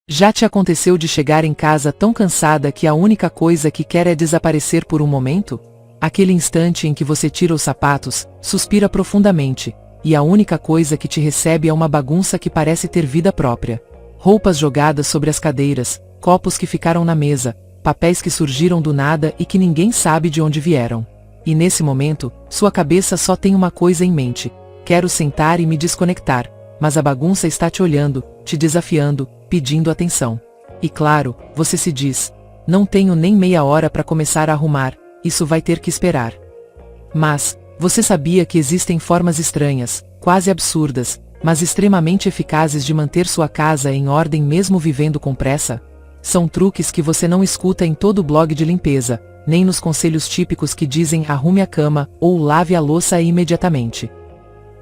Já te aconteceu de chegar em casa tão cansada que a única coisa que quer é desaparecer por um momento? Aquele instante em que você tira os sapatos, suspira profundamente, e a única coisa que te recebe é uma bagunça que parece ter vida própria. Roupas jogadas sobre as cadeiras, copos que ficaram na mesa, papéis que surgiram do nada e que ninguém sabe de onde vieram. E nesse momento, sua cabeça só tem uma coisa em mente: quero sentar e me desconectar, mas a bagunça está te olhando, te desafiando, pedindo atenção. E claro, você se diz: não tenho nem meia hora para começar a arrumar, isso vai ter que esperar. Mas, você sabia que existem formas estranhas, quase absurdas, mas extremamente eficazes de manter sua casa em ordem mesmo vivendo com pressa? São truques que você não escuta em todo blog de limpeza, nem nos conselhos típicos que dizem arrume a cama, ou lave a louça imediatamente.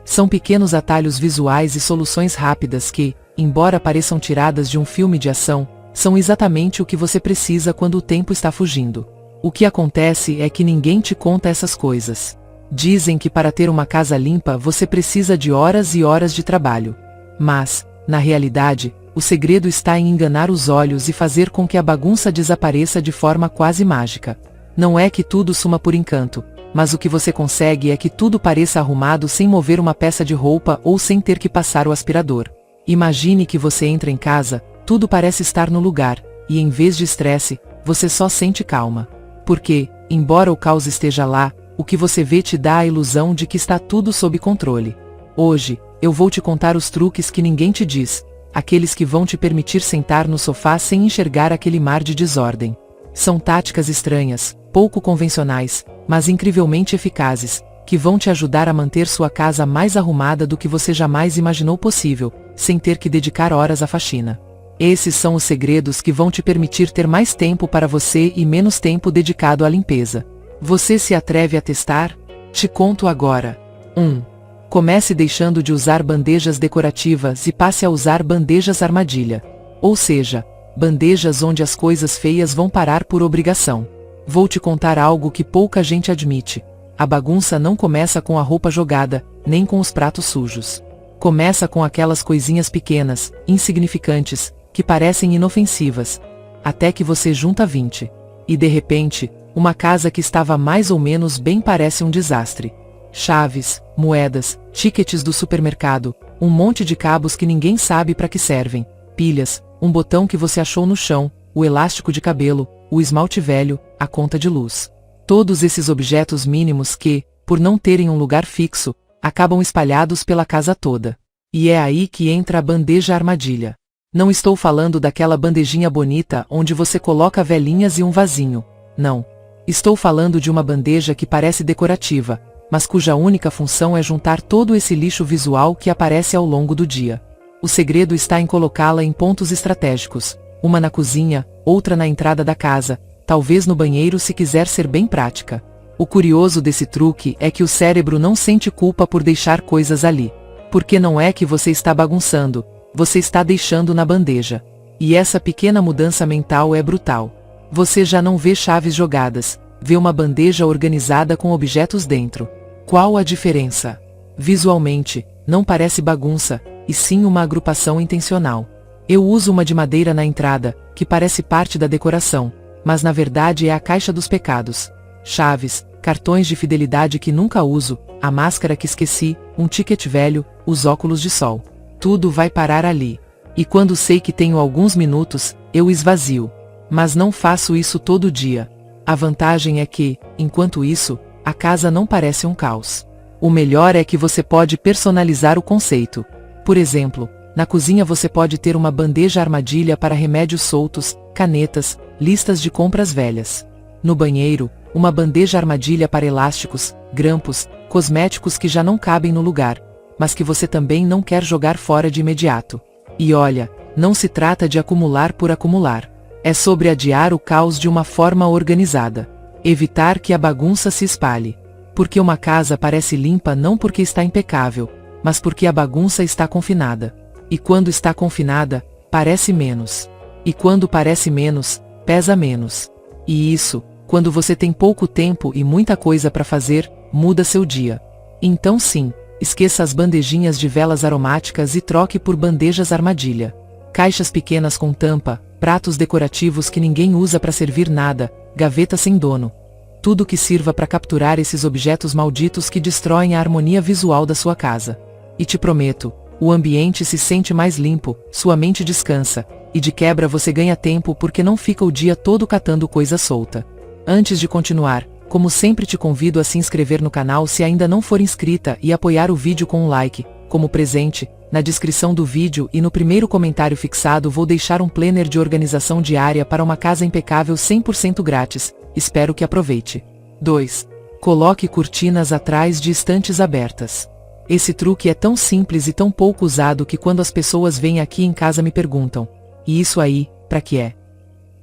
São pequenos atalhos visuais e soluções rápidas que, embora pareçam tiradas de um filme de ação, são exatamente o que você precisa quando o tempo está fugindo. O que acontece é que ninguém te conta essas coisas. Dizem que para ter uma casa limpa você precisa de horas e horas de trabalho. Mas, na realidade, o segredo está em enganar os olhos e fazer com que a bagunça desapareça de forma quase mágica. Não é que tudo suma por encanto, mas o que você consegue é que tudo pareça arrumado sem mover uma peça de roupa ou sem ter que passar o aspirador. Imagine que você entra em casa, tudo parece estar no lugar, e em vez de estresse, você só sente calma. Porque, embora o caos esteja lá, o que você vê te dá a ilusão de que está tudo sob controle. Hoje, eu vou te contar os truques que ninguém te diz, aqueles que vão te permitir sentar no sofá sem enxergar aquele mar de desordem. São táticas estranhas, pouco convencionais, mas incrivelmente eficazes, que vão te ajudar a manter sua casa mais arrumada do que você jamais imaginou possível, sem ter que dedicar horas à faxina. Esses são os segredos que vão te permitir ter mais tempo para você e menos tempo dedicado à limpeza. Você se atreve a testar? Te conto agora. 1. Comece deixando de usar bandejas decorativas e passe a usar bandejas armadilha. Ou seja, bandejas onde as coisas feias vão parar por obrigação. Vou te contar algo que pouca gente admite. A bagunça não começa com a roupa jogada, nem com os pratos sujos. Começa com aquelas coisinhas pequenas, insignificantes, que parecem inofensivas. Até que você junta 20. E de repente, uma casa que estava mais ou menos bem parece um desastre. Chaves, moedas, tickets do supermercado, um monte de cabos que ninguém sabe para que servem, pilhas, um botão que você achou no chão, o elástico de cabelo, o esmalte velho, a conta de luz. Todos esses objetos mínimos que, por não terem um lugar fixo, acabam espalhados pela casa toda. E é aí que entra a bandeja armadilha. Não estou falando daquela bandejinha bonita onde você coloca velinhas e um vasinho. Não. Estou falando de uma bandeja que parece decorativa, mas cuja única função é juntar todo esse lixo visual que aparece ao longo do dia. O segredo está em colocá-la em pontos estratégicos, uma na cozinha, outra na entrada da casa, talvez no banheiro se quiser ser bem prática. O curioso desse truque é que o cérebro não sente culpa por deixar coisas ali. Porque não é que você está bagunçando, você está deixando na bandeja. E essa pequena mudança mental é brutal. Você já não vê chaves jogadas, vê uma bandeja organizada com objetos dentro. Qual a diferença? Visualmente, não parece bagunça, e sim uma agrupação intencional. Eu uso uma de madeira na entrada, que parece parte da decoração, mas na verdade é a caixa dos pecados. Chaves, cartões de fidelidade que nunca uso, a máscara que esqueci, um ticket velho, os óculos de sol. Tudo vai parar ali. E quando sei que tenho alguns minutos, eu esvazio. Mas não faço isso todo dia. A vantagem é que, enquanto isso, a casa não parece um caos. O melhor é que você pode personalizar o conceito. Por exemplo, na cozinha você pode ter uma bandeja armadilha para remédios soltos, canetas, listas de compras velhas. No banheiro, uma bandeja armadilha para elásticos, grampos, cosméticos que já não cabem no lugar, mas que você também não quer jogar fora de imediato. E olha, não se trata de acumular por acumular. É sobre adiar o caos de uma forma organizada. Evitar que a bagunça se espalhe. Porque uma casa parece limpa não porque está impecável, mas porque a bagunça está confinada. E quando está confinada, parece menos. E quando parece menos, pesa menos. E isso, quando você tem pouco tempo e muita coisa para fazer, muda seu dia. Então sim, esqueça as bandejinhas de velas aromáticas e troque por bandejas armadilha. Caixas pequenas com tampa, pratos decorativos que ninguém usa para servir nada, gavetas sem dono. Tudo que sirva para capturar esses objetos malditos que destroem a harmonia visual da sua casa. E te prometo, o ambiente se sente mais limpo, sua mente descansa, e de quebra você ganha tempo porque não fica o dia todo catando coisa solta. Antes de continuar, como sempre te convido a se inscrever no canal se ainda não for inscrita e apoiar o vídeo com um like. Como presente, na descrição do vídeo e no primeiro comentário fixado vou deixar um planner de organização diária para uma casa impecável 100% grátis, espero que aproveite. 2. Coloque cortinas atrás de estantes abertas. Esse truque é tão simples e tão pouco usado que quando as pessoas vêm aqui em casa me perguntam, e isso aí, pra que é?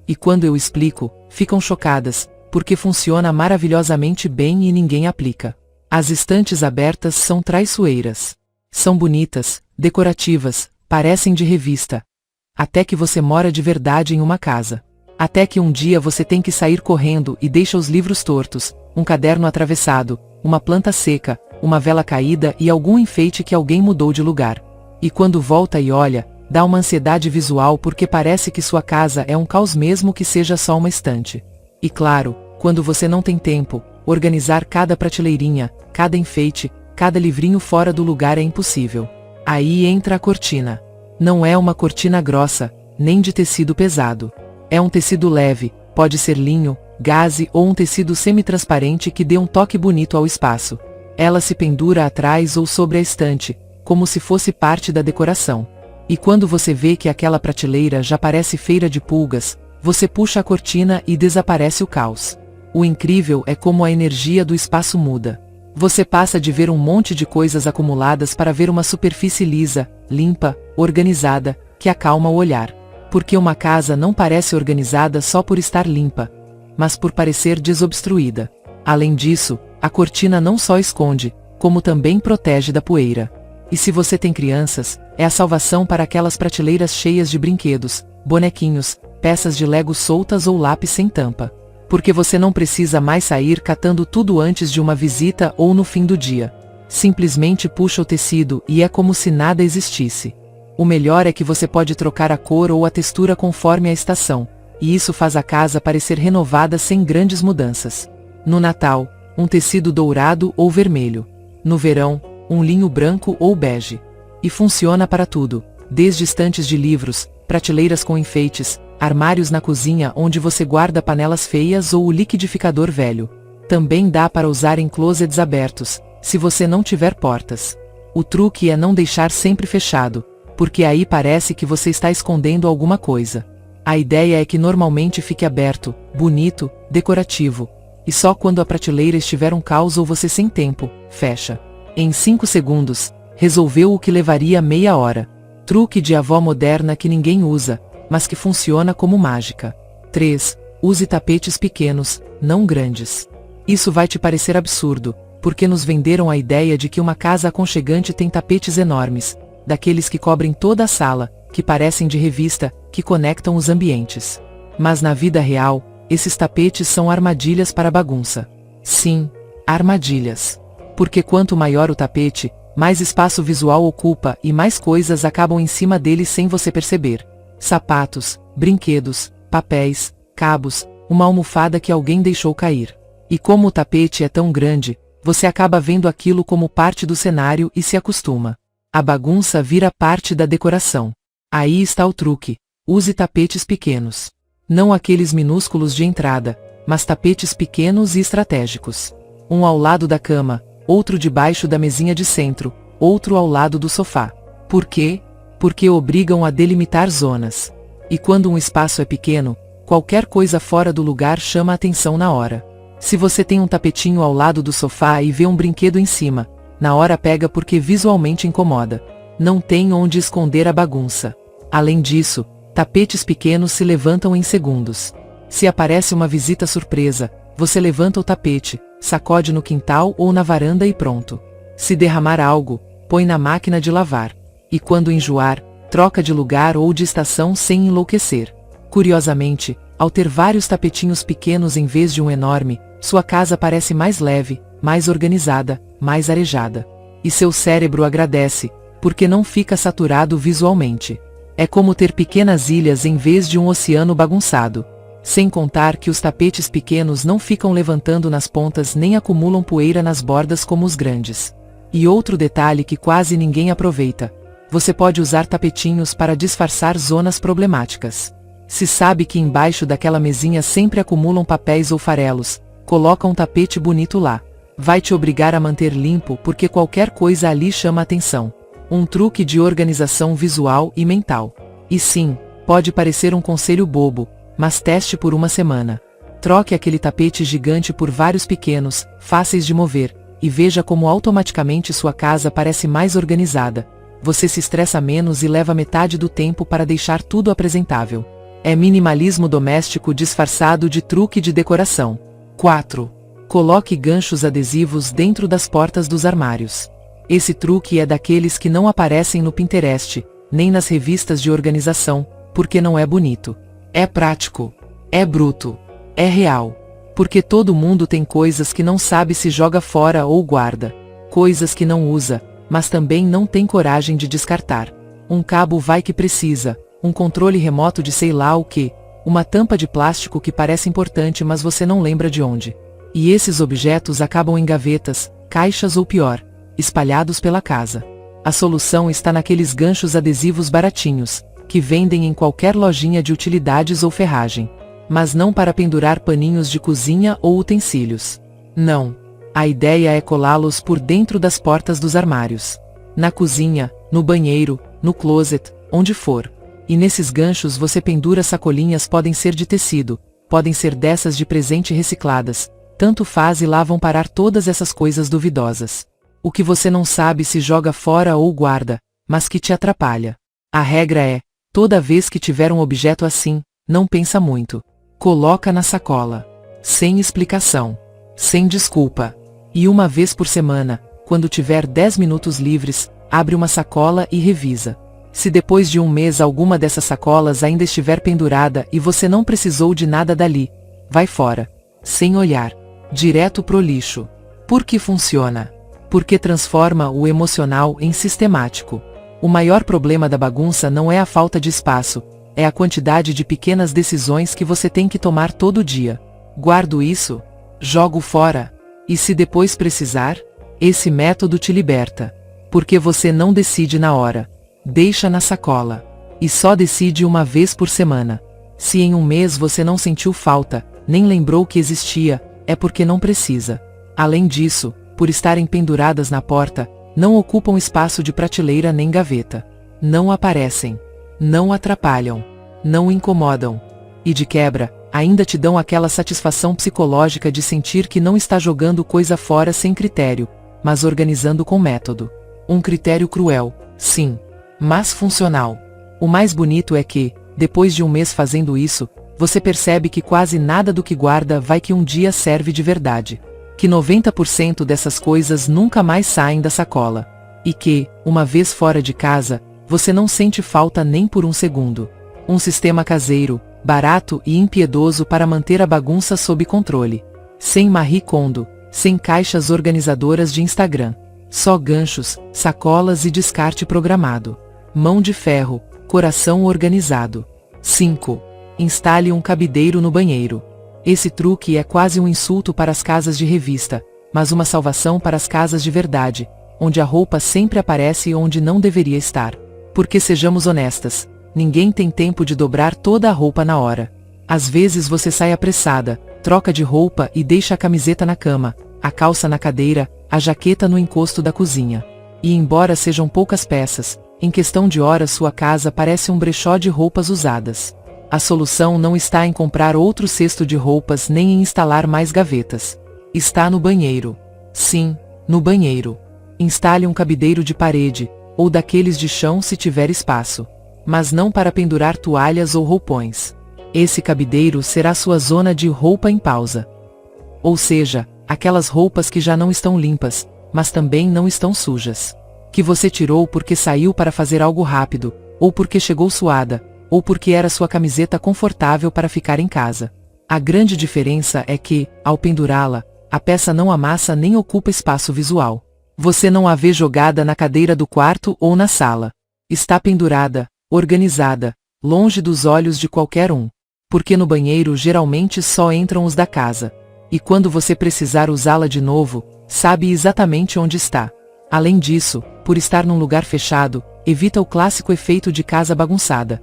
E quando eu explico, ficam chocadas, porque funciona maravilhosamente bem e ninguém aplica. As estantes abertas são traiçoeiras. São bonitas, decorativas, parecem de revista. Até que você mora de verdade em uma casa. Até que um dia você tem que sair correndo e deixa os livros tortos, um caderno atravessado, uma planta seca, uma vela caída e algum enfeite que alguém mudou de lugar. E quando volta e olha, dá uma ansiedade visual porque parece que sua casa é um caos mesmo que seja só uma estante. E claro, quando você não tem tempo, organizar cada prateleirinha, cada enfeite, cada livrinho fora do lugar é impossível. Aí entra a cortina. Não é uma cortina grossa, nem de tecido pesado. É um tecido leve, pode ser linho, gaze ou um tecido semi-transparente que dê um toque bonito ao espaço. Ela se pendura atrás ou sobre a estante, como se fosse parte da decoração. E quando você vê que aquela prateleira já parece feira de pulgas, você puxa a cortina e desaparece o caos. O incrível é como a energia do espaço muda. Você passa de ver um monte de coisas acumuladas para ver uma superfície lisa, limpa, organizada, que acalma o olhar. Porque uma casa não parece organizada só por estar limpa, mas por parecer desobstruída. Além disso, a cortina não só esconde, como também protege da poeira. E se você tem crianças, é a salvação para aquelas prateleiras cheias de brinquedos, bonequinhos, peças de Lego soltas ou lápis sem tampa. Porque você não precisa mais sair catando tudo antes de uma visita ou no fim do dia. Simplesmente puxa o tecido e é como se nada existisse. O melhor é que você pode trocar a cor ou a textura conforme a estação, e isso faz a casa parecer renovada sem grandes mudanças. No Natal, um tecido dourado ou vermelho. No verão, um linho branco ou bege. E funciona para tudo, desde estantes de livros, prateleiras com enfeites, armários na cozinha onde você guarda panelas feias ou o liquidificador velho. Também dá para usar em closets abertos, se você não tiver portas. O truque é não deixar sempre fechado, porque aí parece que você está escondendo alguma coisa. A ideia é que normalmente fique aberto, bonito, decorativo. E só quando a prateleira estiver um caos ou você sem tempo, fecha. Em 5 segundos, resolveu o que levaria meia hora. Truque de avó moderna que ninguém usa, mas que funciona como mágica. 3. Use tapetes pequenos, não grandes. Isso vai te parecer absurdo, porque nos venderam a ideia de que uma casa aconchegante tem tapetes enormes, daqueles que cobrem toda a sala, que parecem de revista, que conectam os ambientes. Mas na vida real, esses tapetes são armadilhas para bagunça. Sim, armadilhas. Porque quanto maior o tapete, mais espaço visual ocupa e mais coisas acabam em cima dele sem você perceber. Sapatos, brinquedos, papéis, cabos, uma almofada que alguém deixou cair. E como o tapete é tão grande, você acaba vendo aquilo como parte do cenário e se acostuma. A bagunça vira parte da decoração. Aí está o truque. Use tapetes pequenos. Não aqueles minúsculos de entrada, mas tapetes pequenos e estratégicos. Um ao lado da cama, outro debaixo da mesinha de centro, outro ao lado do sofá. Por quê? Porque obrigam a delimitar zonas. E quando um espaço é pequeno, qualquer coisa fora do lugar chama a atenção na hora. Se você tem um tapetinho ao lado do sofá e vê um brinquedo em cima, na hora pega porque visualmente incomoda. Não tem onde esconder a bagunça. Além disso, tapetes pequenos se levantam em segundos. Se aparece uma visita surpresa, você levanta o tapete, sacode no quintal ou na varanda e pronto. Se derramar algo, põe na máquina de lavar. E quando enjoar, troca de lugar ou de estação sem enlouquecer. Curiosamente, ao ter vários tapetinhos pequenos em vez de um enorme, sua casa parece mais leve, mais organizada, mais arejada. E seu cérebro agradece, porque não fica saturado visualmente. É como ter pequenas ilhas em vez de um oceano bagunçado. Sem contar que os tapetes pequenos não ficam levantando nas pontas nem acumulam poeira nas bordas como os grandes. E outro detalhe que quase ninguém aproveita: você pode usar tapetinhos para disfarçar zonas problemáticas. Se sabe que embaixo daquela mesinha sempre acumulam papéis ou farelos, coloca um tapete bonito lá. Vai te obrigar a manter limpo porque qualquer coisa ali chama atenção. Um truque de organização visual e mental. E sim, pode parecer um conselho bobo, mas teste por uma semana. Troque aquele tapete gigante por vários pequenos, fáceis de mover, e veja como automaticamente sua casa parece mais organizada. Você se estressa menos e leva metade do tempo para deixar tudo apresentável. É minimalismo doméstico disfarçado de truque de decoração. 4. Coloque ganchos adesivos dentro das portas dos armários. Esse truque é daqueles que não aparecem no Pinterest, nem nas revistas de organização, porque não é bonito. É prático. É bruto. É real. Porque todo mundo tem coisas que não sabe se joga fora ou guarda. Coisas que não usa, mas também não tem coragem de descartar. Um cabo vai que precisa, um controle remoto de sei lá o que, uma tampa de plástico que parece importante mas você não lembra de onde. E esses objetos acabam em gavetas, caixas ou pior, espalhados pela casa. A solução está naqueles ganchos adesivos baratinhos, que vendem em qualquer lojinha de utilidades ou ferragem. Mas não para pendurar paninhos de cozinha ou utensílios. Não. A ideia é colá-los por dentro das portas dos armários. Na cozinha, no banheiro, no closet, onde for. E nesses ganchos você pendura sacolinhas, podem ser de tecido, podem ser dessas de presente recicladas, tanto faz, e lá vão parar todas essas coisas duvidosas. O que você não sabe se joga fora ou guarda, mas que te atrapalha. A regra é, toda vez que tiver um objeto assim, não pensa muito. Coloca na sacola. Sem explicação. Sem desculpa. E uma vez por semana, quando tiver 10 minutos livres, abre uma sacola e revisa. Se depois de um mês alguma dessas sacolas ainda estiver pendurada e você não precisou de nada dali, vai fora. Sem olhar. Direto pro lixo. Por que funciona? Porque transforma o emocional em sistemático. O maior problema da bagunça não é a falta de espaço, é a quantidade de pequenas decisões que você tem que tomar todo dia. Guardo isso? Jogo fora? E se depois precisar? Esse método te liberta. Porque você não decide na hora. Deixa na sacola. E só decide uma vez por semana. Se em um mês você não sentiu falta, nem lembrou que existia, é porque não precisa. Além disso, por estarem penduradas na porta, não ocupam espaço de prateleira nem gaveta. Não aparecem. Não atrapalham. Não incomodam. E de quebra, ainda te dão aquela satisfação psicológica de sentir que não está jogando coisa fora sem critério, mas organizando com método. Um critério cruel, sim, mas funcional. O mais bonito é que, depois de um mês fazendo isso, você percebe que quase nada do que guarda vai que um dia serve de verdade. Que 90% dessas coisas nunca mais saem da sacola. E que, uma vez fora de casa, você não sente falta nem por um segundo. Um sistema caseiro, barato e impiedoso para manter a bagunça sob controle. Sem Marie Kondo, sem caixas organizadoras de Instagram. Só ganchos, sacolas e descarte programado. Mão de ferro, coração organizado. 5. Instale um cabideiro no banheiro. Esse truque é quase um insulto para as casas de revista, mas uma salvação para as casas de verdade, onde a roupa sempre aparece onde não deveria estar. Porque sejamos honestas, ninguém tem tempo de dobrar toda a roupa na hora. Às vezes você sai apressada, troca de roupa e deixa a camiseta na cama, a calça na cadeira, a jaqueta no encosto da cozinha. E embora sejam poucas peças, em questão de horas sua casa parece um brechó de roupas usadas. A solução não está em comprar outro cesto de roupas nem em instalar mais gavetas. Está no banheiro. Sim, no banheiro. Instale um cabideiro de parede, ou daqueles de chão se tiver espaço. Mas não para pendurar toalhas ou roupões. Esse cabideiro será sua zona de roupa em pausa. Ou seja, aquelas roupas que já não estão limpas, mas também não estão sujas. Que você tirou porque saiu para fazer algo rápido, ou porque chegou suada, ou porque era sua camiseta confortável para ficar em casa. A grande diferença é que, ao pendurá-la, a peça não amassa nem ocupa espaço visual. Você não a vê jogada na cadeira do quarto ou na sala. Está pendurada, organizada, longe dos olhos de qualquer um. Porque no banheiro geralmente só entram os da casa. E quando você precisar usá-la de novo, sabe exatamente onde está. Além disso, por estar num lugar fechado, evita o clássico efeito de casa bagunçada.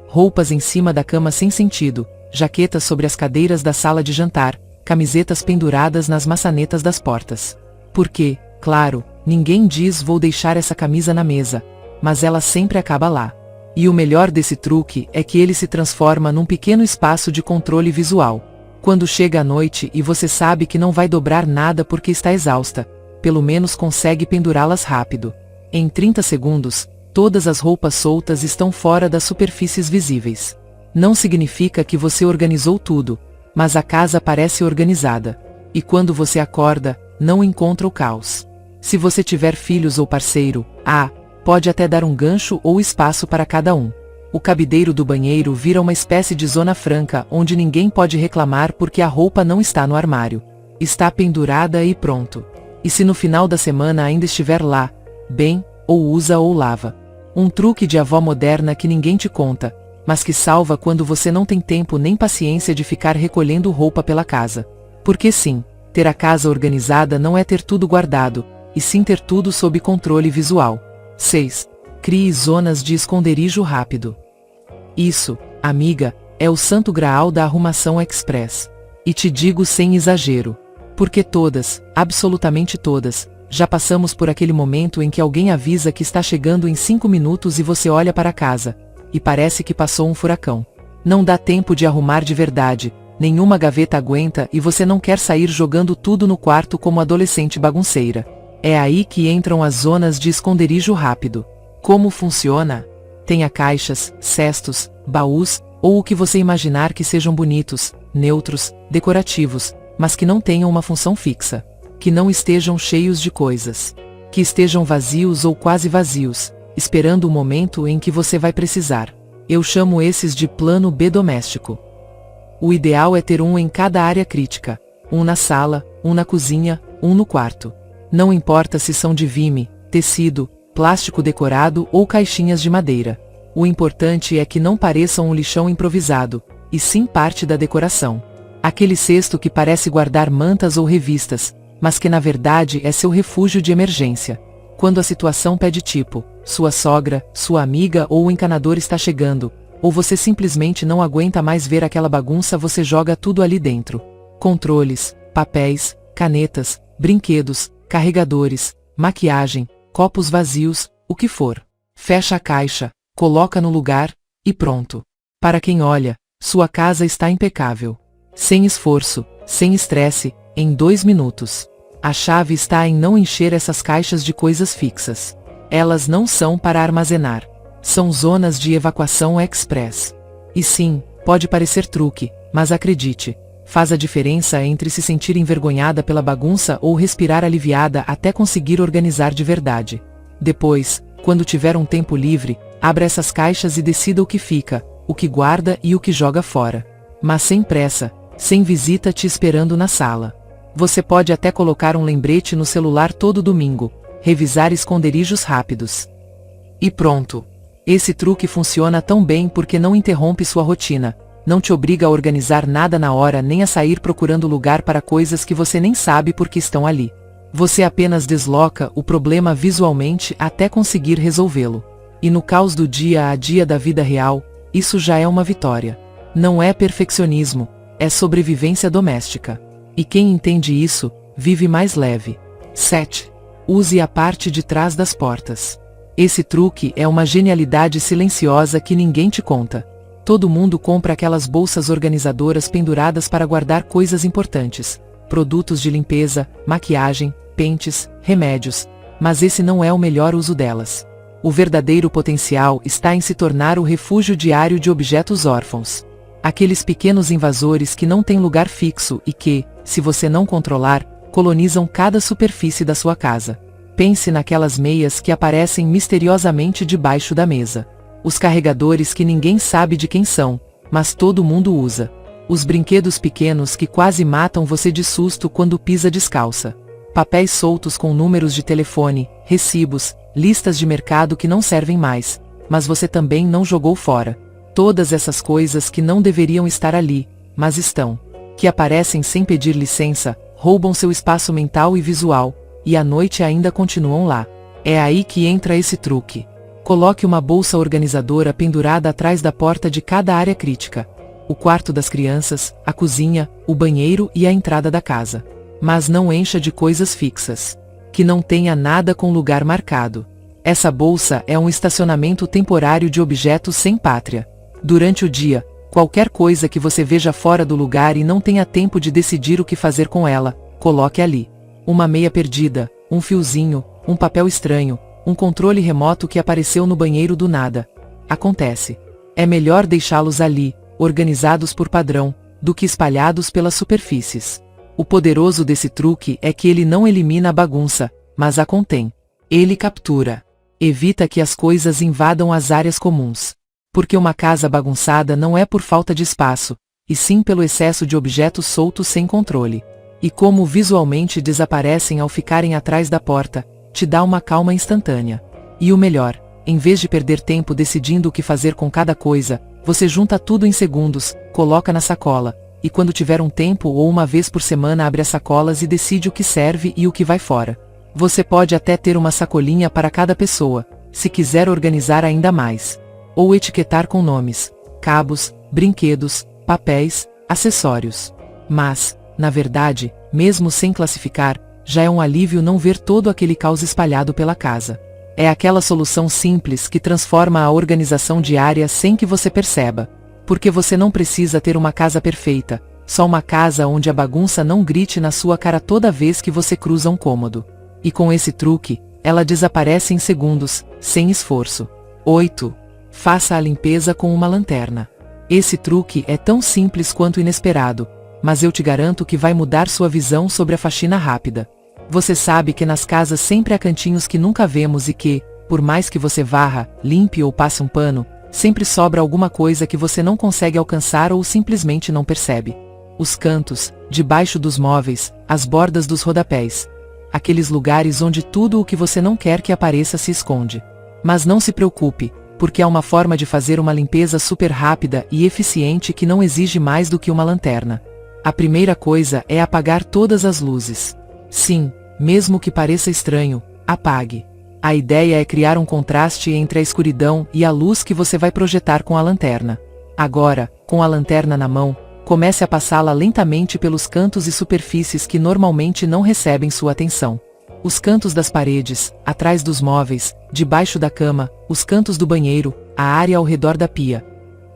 Roupas em cima da cama sem sentido, jaquetas sobre as cadeiras da sala de jantar, camisetas penduradas nas maçanetas das portas. Porque, claro, ninguém diz vou deixar essa camisa na mesa, mas ela sempre acaba lá. E o melhor desse truque é que ele se transforma num pequeno espaço de controle visual. Quando chega a noite e você sabe que não vai dobrar nada porque está exausta, pelo menos consegue pendurá-las rápido. Em 30 segundos, todas as roupas soltas estão fora das superfícies visíveis. Não significa que você organizou tudo, mas a casa parece organizada. E quando você acorda, não encontra o caos. Se você tiver filhos ou parceiro, pode até dar um gancho ou espaço para cada um. O cabideiro do banheiro vira uma espécie de zona franca onde ninguém pode reclamar porque a roupa não está no armário. Está pendurada e pronto. E se no final da semana ainda estiver lá, bem, ou usa ou lava. Um truque de avó moderna que ninguém te conta, mas que salva quando você não tem tempo nem paciência de ficar recolhendo roupa pela casa. Porque sim, ter a casa organizada não é ter tudo guardado, e sim ter tudo sob controle visual. 6. Crie zonas de esconderijo rápido. Isso, amiga, é o santo graal da arrumação express. E te digo sem exagero. Porque todas, absolutamente todas, já passamos por aquele momento em que alguém avisa que está chegando em 5 minutos e você olha para a casa, e parece que passou um furacão. Não dá tempo de arrumar de verdade, nenhuma gaveta aguenta e você não quer sair jogando tudo no quarto como adolescente bagunceira. É aí que entram as zonas de esconderijo rápido. Como funciona? Tenha caixas, cestos, baús, ou o que você imaginar que sejam bonitos, neutros, decorativos, mas que não tenham uma função fixa. Que não estejam cheios de coisas. Que estejam vazios ou quase vazios, esperando o momento em que você vai precisar. Eu chamo esses de plano B doméstico. O ideal é ter um em cada área crítica. Um na sala, um na cozinha, um no quarto. Não importa se são de vime, tecido, plástico decorado ou caixinhas de madeira. O importante é que não pareçam um lixão improvisado, e sim parte da decoração. Aquele cesto que parece guardar mantas ou revistas, mas que na verdade é seu refúgio de emergência. Quando a situação pede tipo, sua sogra, sua amiga ou o encanador está chegando, ou você simplesmente não aguenta mais ver aquela bagunça, você joga tudo ali dentro. Controles, papéis, canetas, brinquedos, carregadores, maquiagem, copos vazios, o que for. Fecha a caixa, coloca no lugar, e pronto. Para quem olha, sua casa está impecável. Sem esforço, sem estresse, em 2 minutos. A chave está em não encher essas caixas de coisas fixas. Elas não são para armazenar. São zonas de evacuação express. E sim, pode parecer truque, mas acredite, faz a diferença entre se sentir envergonhada pela bagunça ou respirar aliviada até conseguir organizar de verdade. Depois, quando tiver um tempo livre, abra essas caixas e decida o que fica, o que guarda e o que joga fora. Mas sem pressa, sem visita te esperando na sala. Você pode até colocar um lembrete no celular todo domingo, revisar esconderijos rápidos. E pronto. Esse truque funciona tão bem porque não interrompe sua rotina, não te obriga a organizar nada na hora nem a sair procurando lugar para coisas que você nem sabe porque estão ali. Você apenas desloca o problema visualmente até conseguir resolvê-lo. E no caos do dia a dia da vida real, isso já é uma vitória. Não é perfeccionismo, é sobrevivência doméstica. E quem entende isso, vive mais leve. 7. Use a parte de trás das portas. Esse truque é uma genialidade silenciosa que ninguém te conta. Todo mundo compra aquelas bolsas organizadoras penduradas para guardar coisas importantes. Produtos de limpeza, maquiagem, pentes, remédios. Mas esse não é o melhor uso delas. O verdadeiro potencial está em se tornar o refúgio diário de objetos órfãos. Aqueles pequenos invasores que não têm lugar fixo e que, se você não controlar, colonizam cada superfície da sua casa. Pense naquelas meias que aparecem misteriosamente debaixo da mesa. Os carregadores que ninguém sabe de quem são, mas todo mundo usa. Os brinquedos pequenos que quase matam você de susto quando pisa descalça. Papéis soltos com números de telefone, recibos, listas de mercado que não servem mais. mas você também não jogou fora. Todas essas coisas que não deveriam estar ali, mas estão. Que aparecem sem pedir licença, roubam seu espaço mental e visual, e à noite ainda continuam lá. É aí que entra esse truque. Coloque uma bolsa organizadora pendurada atrás da porta de cada área crítica. O quarto das crianças, a cozinha, o banheiro e a entrada da casa. Mas não encha de coisas fixas. Que não tenha nada com lugar marcado. Essa bolsa é um estacionamento temporário de objetos sem pátria. Durante o dia, qualquer coisa que você veja fora do lugar e não tenha tempo de decidir o que fazer com ela, coloque ali. Uma meia perdida, um fiozinho, um papel estranho, um controle remoto que apareceu no banheiro do nada. Acontece. É melhor deixá-los ali, organizados por padrão, do que espalhados pelas superfícies. O poderoso desse truque é que ele não elimina a bagunça, mas a contém. Ele captura. Evita que as coisas invadam as áreas comuns. Porque uma casa bagunçada não é por falta de espaço, e sim pelo excesso de objetos soltos sem controle. E como visualmente desaparecem ao ficarem atrás da porta, te dá uma calma instantânea. E o melhor, em vez de perder tempo decidindo o que fazer com cada coisa, você junta tudo em segundos, coloca na sacola, e quando tiver um tempo ou uma vez por semana abre as sacolas e decide o que serve e o que vai fora. Você pode até ter uma sacolinha para cada pessoa, se quiser organizar ainda mais. Ou etiquetar com nomes, cabos, brinquedos, papéis, acessórios. Mas, na verdade, mesmo sem classificar, já é um alívio não ver todo aquele caos espalhado pela casa. É aquela solução simples que transforma a organização diária sem que você perceba. Porque você não precisa ter uma casa perfeita, só uma casa onde a bagunça não grite na sua cara toda vez que você cruza um cômodo. E com esse truque, ela desaparece em segundos, sem esforço. 8. Faça a limpeza com uma lanterna. Esse truque é tão simples quanto inesperado, mas eu te garanto que vai mudar sua visão sobre a faxina rápida. Você sabe que nas casas sempre há cantinhos que nunca vemos e que, por mais que você varra, limpe ou passe um pano, sempre sobra alguma coisa que você não consegue alcançar ou simplesmente não percebe. Os cantos, debaixo dos móveis, as bordas dos rodapés. Aqueles lugares onde tudo o que você não quer que apareça se esconde. Mas não se preocupe, porque há uma forma de fazer uma limpeza super rápida e eficiente que não exige mais do que uma lanterna. A primeira coisa é apagar todas as luzes. Sim, mesmo que pareça estranho, apague. A ideia é criar um contraste entre a escuridão e a luz que você vai projetar com a lanterna. Agora, com a lanterna na mão, comece a passá-la lentamente pelos cantos e superfícies que normalmente não recebem sua atenção. Os cantos das paredes, atrás dos móveis, debaixo da cama, os cantos do banheiro, a área ao redor da pia.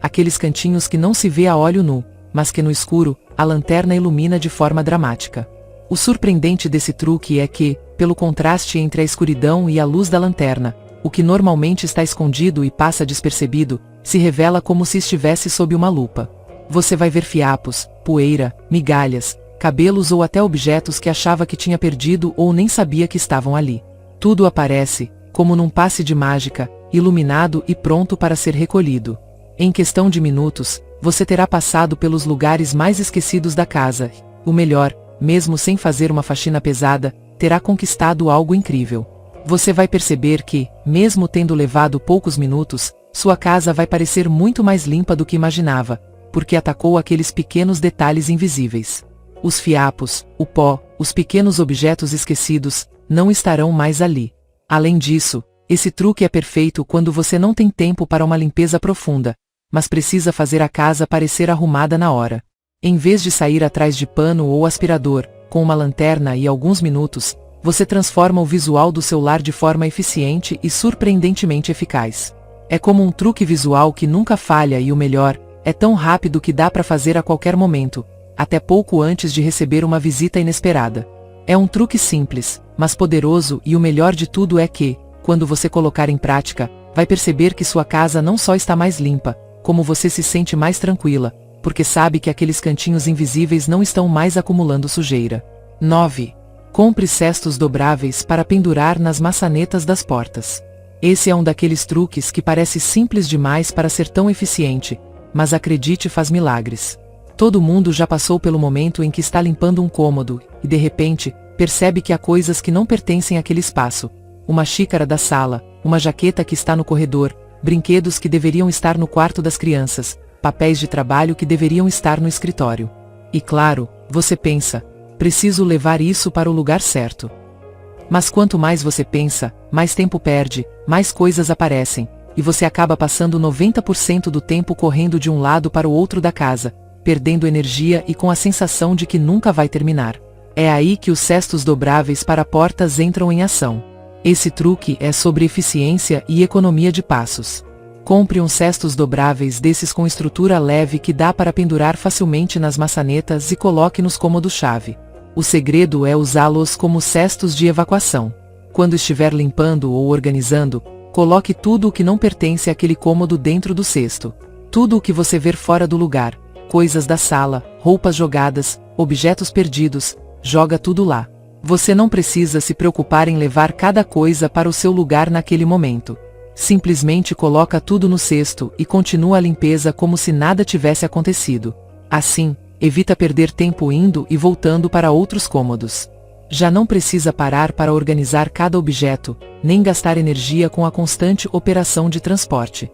Aqueles cantinhos que não se vê a olho nu, mas que no escuro, a lanterna ilumina de forma dramática. O surpreendente desse truque é que, pelo contraste entre a escuridão e a luz da lanterna, o que normalmente está escondido e passa despercebido, se revela como se estivesse sob uma lupa. Você vai ver fiapos, poeira, migalhas, cabelos ou até objetos que achava que tinha perdido ou nem sabia que estavam ali. Tudo aparece, como num passe de mágica, iluminado e pronto para ser recolhido. Em questão de minutos, você terá passado pelos lugares mais esquecidos da casa. O melhor, mesmo sem fazer uma faxina pesada, terá conquistado algo incrível. Você vai perceber que, mesmo tendo levado poucos minutos, sua casa vai parecer muito mais limpa do que imaginava, porque atacou aqueles pequenos detalhes invisíveis. Os fiapos, o pó, os pequenos objetos esquecidos, não estarão mais ali. Além disso, esse truque é perfeito quando você não tem tempo para uma limpeza profunda, mas precisa fazer a casa parecer arrumada na hora. Em vez de sair atrás de pano ou aspirador, com uma lanterna e alguns minutos, você transforma o visual do seu lar de forma eficiente e surpreendentemente eficaz. É como um truque visual que nunca falha e o melhor, é tão rápido que dá para fazer a qualquer momento, até pouco antes de receber uma visita inesperada. É um truque simples, mas poderoso e o melhor de tudo é que, quando você colocar em prática, vai perceber que sua casa não só está mais limpa, como você se sente mais tranquila, porque sabe que aqueles cantinhos invisíveis não estão mais acumulando sujeira. 9. Compre cestos dobráveis para pendurar nas maçanetas das portas. Esse é um daqueles truques que parece simples demais para ser tão eficiente, mas acredite, faz milagres. Todo mundo já passou pelo momento em que está limpando um cômodo, e de repente, percebe que há coisas que não pertencem àquele espaço. Uma xícara da sala, uma jaqueta que está no corredor, brinquedos que deveriam estar no quarto das crianças, papéis de trabalho que deveriam estar no escritório. E claro, você pensa, preciso levar isso para o lugar certo. Mas quanto mais você pensa, mais tempo perde, mais coisas aparecem, e você acaba passando 90% do tempo correndo de um lado para o outro da casa, perdendo energia e com a sensação de que nunca vai terminar. É aí que os cestos dobráveis para portas entram em ação. Esse truque é sobre eficiência e economia de passos. Compre uns cestos dobráveis desses com estrutura leve que dá para pendurar facilmente nas maçanetas e coloque nos cômodos-chave. O segredo é usá-los como cestos de evacuação. Quando estiver limpando ou organizando, coloque tudo o que não pertence àquele cômodo dentro do cesto. Tudo o que você ver fora do lugar, coisas da sala, roupas jogadas, objetos perdidos, joga tudo lá. Você não precisa se preocupar em levar cada coisa para o seu lugar naquele momento. Simplesmente coloca tudo no cesto e continua a limpeza como se nada tivesse acontecido. Assim, evita perder tempo indo e voltando para outros cômodos. Já não precisa parar para organizar cada objeto, nem gastar energia com a constante operação de transporte.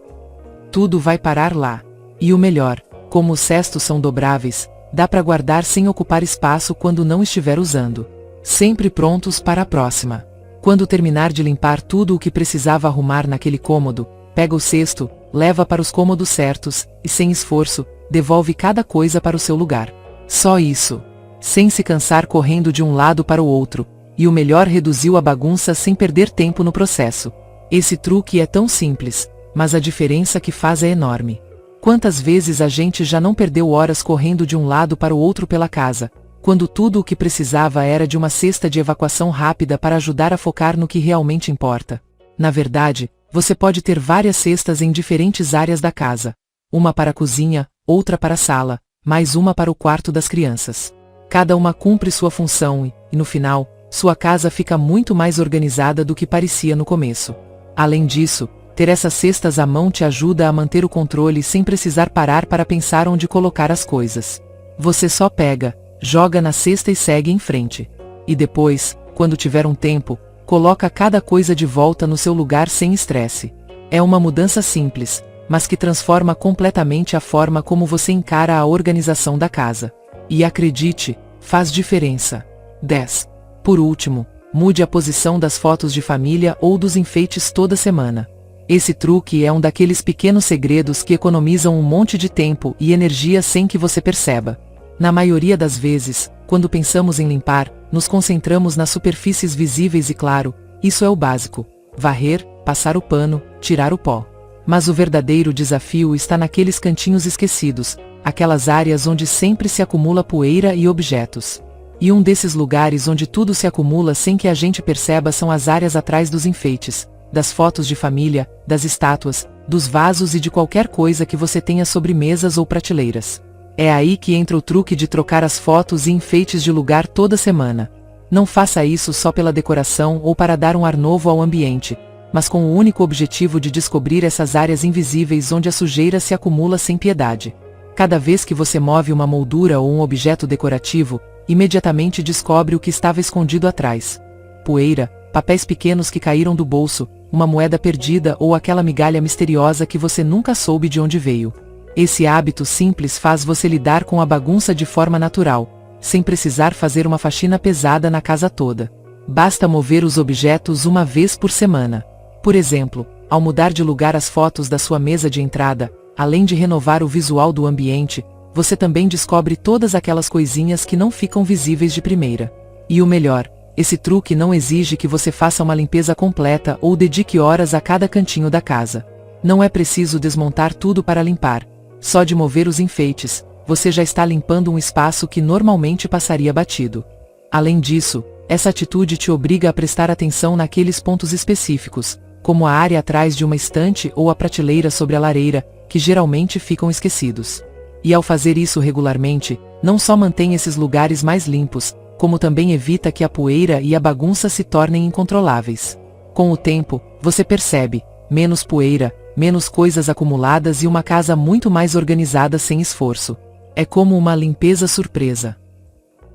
Tudo vai parar lá. E o melhor, como os cestos são dobráveis, dá para guardar sem ocupar espaço quando não estiver usando. Sempre prontos para a próxima. Quando terminar de limpar tudo o que precisava arrumar naquele cômodo, pega o cesto, leva para os cômodos certos, e sem esforço, devolve cada coisa para o seu lugar. Só isso. Sem se cansar correndo de um lado para o outro, e o melhor, reduziu a bagunça sem perder tempo no processo. Esse truque é tão simples, mas a diferença que faz é enorme. Quantas vezes a gente já não perdeu horas correndo de um lado para o outro pela casa, quando tudo o que precisava era de uma cesta de evacuação rápida para ajudar a focar no que realmente importa. Na verdade, você pode ter várias cestas em diferentes áreas da casa. Uma para a cozinha, outra para a sala, mais uma para o quarto das crianças. Cada uma cumpre sua função e, no final, sua casa fica muito mais organizada do que parecia no começo. Além disso, ter essas cestas à mão te ajuda a manter o controle sem precisar parar para pensar onde colocar as coisas. Você só pega, joga na cesta e segue em frente. E depois, quando tiver um tempo, coloca cada coisa de volta no seu lugar sem estresse. É uma mudança simples, mas que transforma completamente a forma como você encara a organização da casa. E acredite, faz diferença. 10. Por último, mude a posição das fotos de família ou dos enfeites toda semana. Esse truque é um daqueles pequenos segredos que economizam um monte de tempo e energia sem que você perceba. Na maioria das vezes, quando pensamos em limpar, nos concentramos nas superfícies visíveis e claro, isso é o básico. Varrer, passar o pano, tirar o pó. Mas o verdadeiro desafio está naqueles cantinhos esquecidos, aquelas áreas onde sempre se acumula poeira e objetos. E um desses lugares onde tudo se acumula sem que a gente perceba são as áreas atrás dos enfeites, das fotos de família, das estátuas, dos vasos e de qualquer coisa que você tenha sobre mesas ou prateleiras. É aí que entra o truque de trocar as fotos e enfeites de lugar toda semana. Não faça isso só pela decoração ou para dar um ar novo ao ambiente, mas com o único objetivo de descobrir essas áreas invisíveis onde a sujeira se acumula sem piedade. Cada vez que você move uma moldura ou um objeto decorativo, imediatamente descobre o que estava escondido atrás. Poeira, papéis pequenos que caíram do bolso, uma moeda perdida ou aquela migalha misteriosa que você nunca soube de onde veio. Esse hábito simples faz você lidar com a bagunça de forma natural, sem precisar fazer uma faxina pesada na casa toda. Basta mover os objetos uma vez por semana. Por exemplo, ao mudar de lugar as fotos da sua mesa de entrada, além de renovar o visual do ambiente, você também descobre todas aquelas coisinhas que não ficam visíveis de primeira. E o melhor, esse truque não exige que você faça uma limpeza completa ou dedique horas a cada cantinho da casa. Não é preciso desmontar tudo para limpar. Só de mover os enfeites, você já está limpando um espaço que normalmente passaria batido. Além disso, essa atitude te obriga a prestar atenção naqueles pontos específicos, como a área atrás de uma estante ou a prateleira sobre a lareira, que geralmente ficam esquecidos. E ao fazer isso regularmente, não só mantém esses lugares mais limpos, como também evita que a poeira e a bagunça se tornem incontroláveis. Com o tempo, você percebe, menos poeira, menos coisas acumuladas e uma casa muito mais organizada sem esforço. É como uma limpeza surpresa.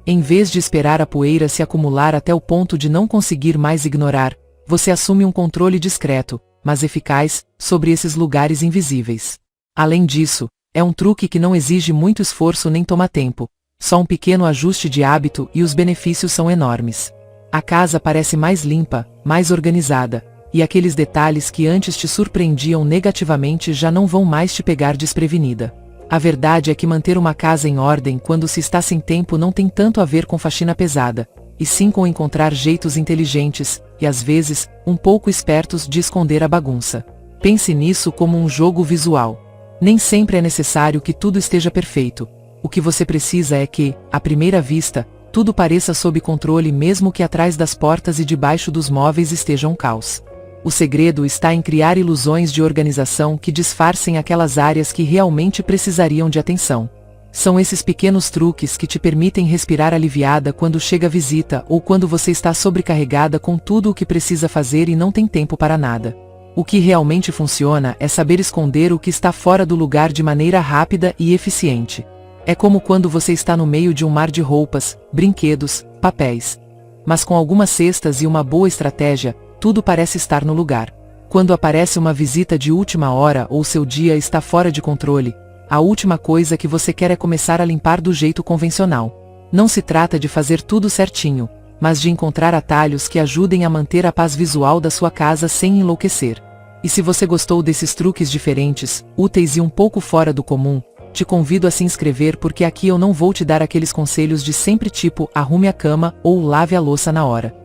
Em vez de esperar a poeira se acumular até o ponto de não conseguir mais ignorar, você assume um controle discreto, mas eficaz, sobre esses lugares invisíveis. Além disso, é um truque que não exige muito esforço nem toma tempo, só um pequeno ajuste de hábito e os benefícios são enormes. A casa parece mais limpa, mais organizada, e aqueles detalhes que antes te surpreendiam negativamente já não vão mais te pegar desprevenida. A verdade é que manter uma casa em ordem quando se está sem tempo não tem tanto a ver com faxina pesada, e sim com encontrar jeitos inteligentes, e às vezes, um pouco espertos de esconder a bagunça. Pense nisso como um jogo visual. Nem sempre é necessário que tudo esteja perfeito. O que você precisa é que, à primeira vista, tudo pareça sob controle mesmo que atrás das portas e debaixo dos móveis esteja um caos. O segredo está em criar ilusões de organização que disfarcem aquelas áreas que realmente precisariam de atenção. São esses pequenos truques que te permitem respirar aliviada quando chega a visita ou quando você está sobrecarregada com tudo o que precisa fazer e não tem tempo para nada. O que realmente funciona é saber esconder o que está fora do lugar de maneira rápida e eficiente. É como quando você está no meio de um mar de roupas, brinquedos, papéis. Mas com algumas cestas e uma boa estratégia, tudo parece estar no lugar. Quando aparece uma visita de última hora ou seu dia está fora de controle, a última coisa que você quer é começar a limpar do jeito convencional. Não se trata de fazer tudo certinho, mas de encontrar atalhos que ajudem a manter a paz visual da sua casa sem enlouquecer. E se você gostou desses truques diferentes, úteis e um pouco fora do comum, te convido a se inscrever porque aqui eu não vou te dar aqueles conselhos de sempre tipo arrume a cama ou lave a louça na hora.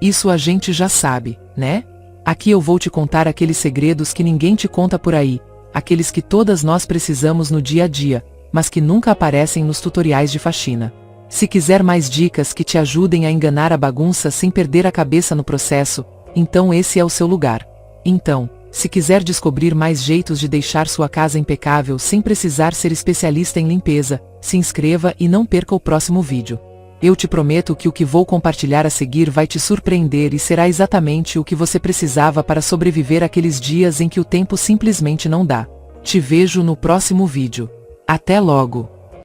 Isso a gente já sabe, né? Aqui eu vou te contar aqueles segredos que ninguém te conta por aí, aqueles que todas nós precisamos no dia a dia, mas que nunca aparecem nos tutoriais de faxina. Se quiser mais dicas que te ajudem a enganar a bagunça sem perder a cabeça no processo, então esse é o seu lugar. Então, se quiser descobrir mais jeitos de deixar sua casa impecável sem precisar ser especialista em limpeza, se inscreva e não perca o próximo vídeo. Eu te prometo que o que vou compartilhar a seguir vai te surpreender e será exatamente o que você precisava para sobreviver àqueles dias em que o tempo simplesmente não dá. Te vejo no próximo vídeo. Até logo!